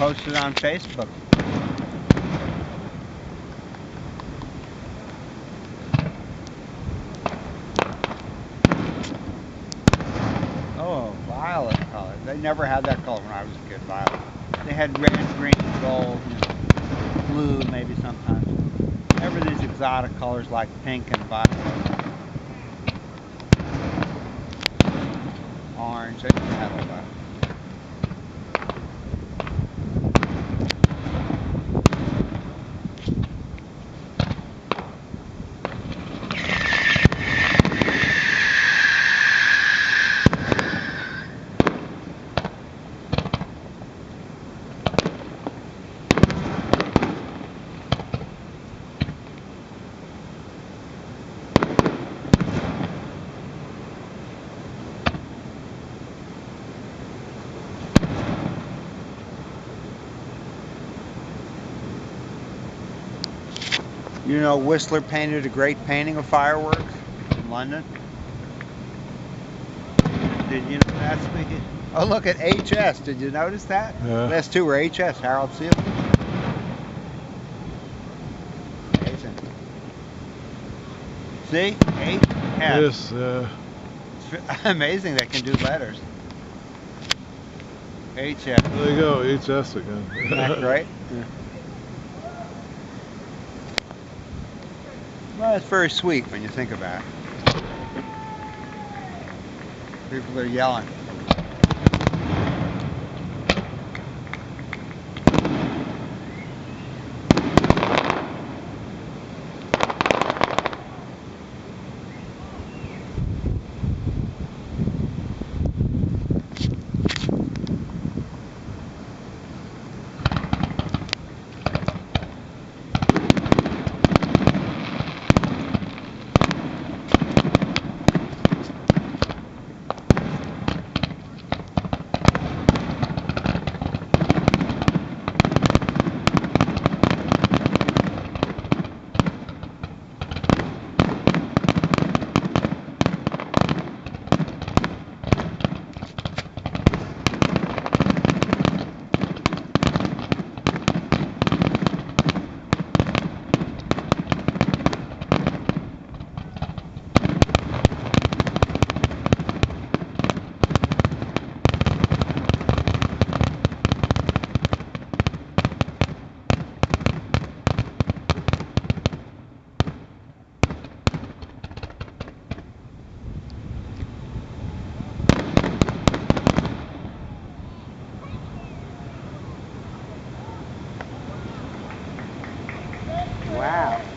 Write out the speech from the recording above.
post it on Facebook. Oh, violet color. They never had that color when I was a kid, violet. They had red, green, gold, blue maybe sometimes. Never these exotic colors like pink and violet. Orange, they never had all that. You know, Whistler painted a great painting of fireworks in London. Did you know that? Speaking. Oh, look at HS. Did you notice that? Yeah. Last two were HS. Harold Seeley. Amazing. See? HS. Yes. It's amazing they can do letters. HS. There you go. HS again. Isn't that great? Yeah. Well, it's very sweet when you think about it. People are yelling. Wow.